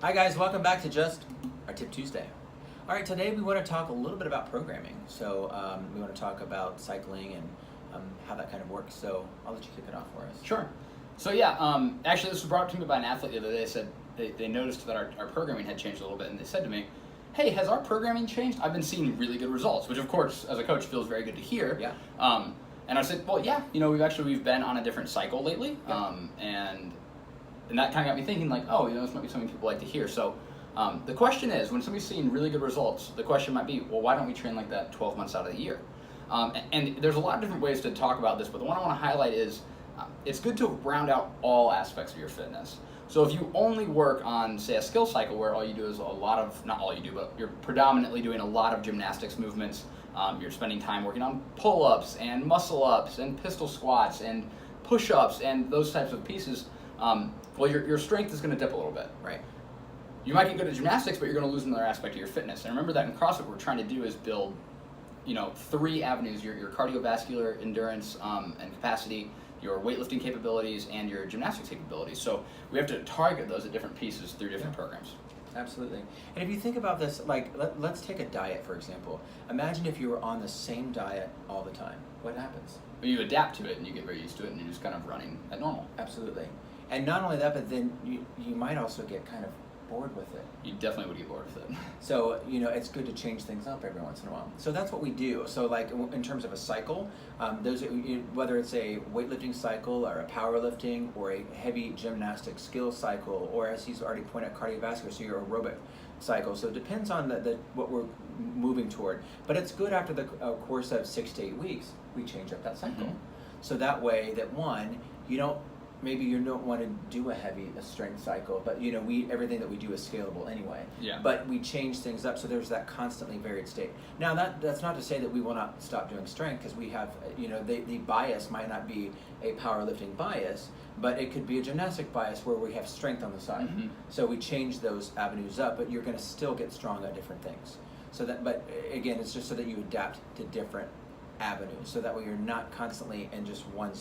Hi guys, welcome back to just our Tip Tuesday. All right, today we want to talk a little bit about programming. So we want to talk about cycling and how that kind of works. So I'll let you kick it off for us. Sure. So actually this was brought up to me by an athlete the other day. They said they noticed that our programming had changed a little bit, and they said to me, hey, has our programming changed? I've been seeing really good results, which of course, as a coach, feels very good to hear. Yeah. And I said, well, yeah, we've been on a different cycle lately, Yeah. And that kind of got me thinking, like, oh, this might be something people like to hear. So the question is, when somebody's seeing really good results, the question might be, well, why don't we train like that 12 months out of the year? And there's a lot of different ways to talk about this, but the one I want to highlight is it's good to round out all aspects of your fitness. So if you only work on, say, a skill cycle where all you do is not all you do, but you're predominantly doing a lot of gymnastics movements, you're spending time working on pull-ups and muscle-ups and pistol squats and push-ups and those types of pieces, well, your strength is going to dip a little bit. Right. You might get good at gymnastics, but you're going to lose another aspect of your fitness. And remember that in CrossFit, what we're trying to do is build, three avenues: your cardiovascular endurance and capacity, your weightlifting capabilities, and your gymnastics capabilities. So we have to target those at different pieces through different programs. Absolutely. And if you think about this, like let's take a diet, for example. Imagine if you were on the same diet all the time. What happens? Well, you adapt to it and you get very used to it, and you're just kind of running at normal. Absolutely. And not only that, but then you might also get kind of bored with it. You definitely would get bored with it. So, it's good to change things up every once in a while. So that's what we do. So like in terms of a cycle, whether it's a weightlifting cycle or a powerlifting or a heavy gymnastic skill cycle, or as he's already pointed out, cardiovascular, so your aerobic cycle. So it depends on what we're moving toward. But it's good after the course of 6 to 8 weeks, we change up that cycle. Mm-hmm. So that way that maybe you don't want to do a strength cycle, but everything that we do is scalable anyway. Yeah. But we change things up, so there's that constantly varied state. Now that's not to say that we will not stop doing strength, because we have the bias might not be a powerlifting bias, but it could be a gymnastic bias where we have strength on the side. Mm-hmm. So we change those avenues up, but you're going to still get strong at different things. But again, it's just so that you adapt to different avenues, so that way you're not constantly in just one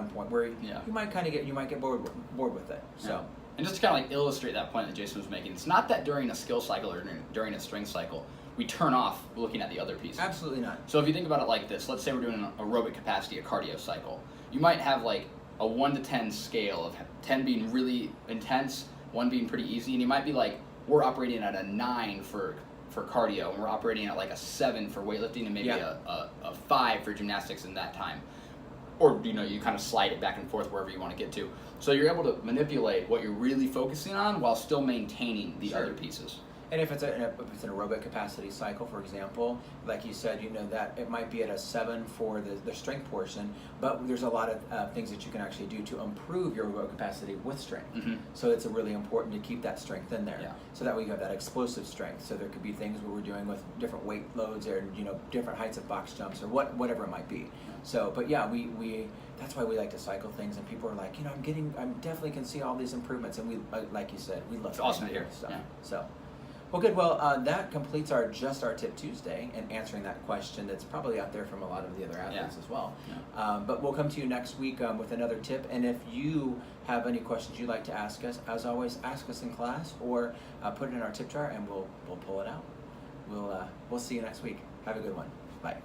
point where you might get bored with it. So yeah. And just to kind of like illustrate that point that Jason was making, it's not that during a skill cycle or during a strength cycle we turn off looking at the other pieces. Absolutely not. So if you think about it like this, let's say we're doing an aerobic capacity, a cardio cycle. You might have like a 1 to 10 scale, of 10 being really intense, 1 being pretty easy, and you might be like, we're operating at a 9 for cardio, and we're operating at like a 7 for weightlifting, and maybe a 5 for gymnastics in that time. Or you kind of slide it back and forth wherever you want to get to. So you're able to manipulate what you're really focusing on while still maintaining the other pieces. And if it's an aerobic capacity cycle, for example, like you said, that it might be at a 7 for the strength portion, but there's a lot of things that you can actually do to improve your aerobic capacity with strength. Mm-hmm. So it's really important to keep that strength in there. Yeah. So that way you have that explosive strength. So there could be things where we're doing with different weight loads or different heights of box jumps or whatever it might be. So, but yeah, we that's why we like to cycle things, and people are like, I definitely can see all these improvements, and we like you said, we love it's awesome to hear stuff. Yeah. So. Well, good. Well, that completes our Tip Tuesday and answering that question that's probably out there from a lot of the other athletes as well. Yeah. But we'll come to you next week with another tip. And if you have any questions you'd like to ask us, as always, ask us in class or put it in our tip jar, and we'll pull it out. We'll see you next week. Have a good one. Bye.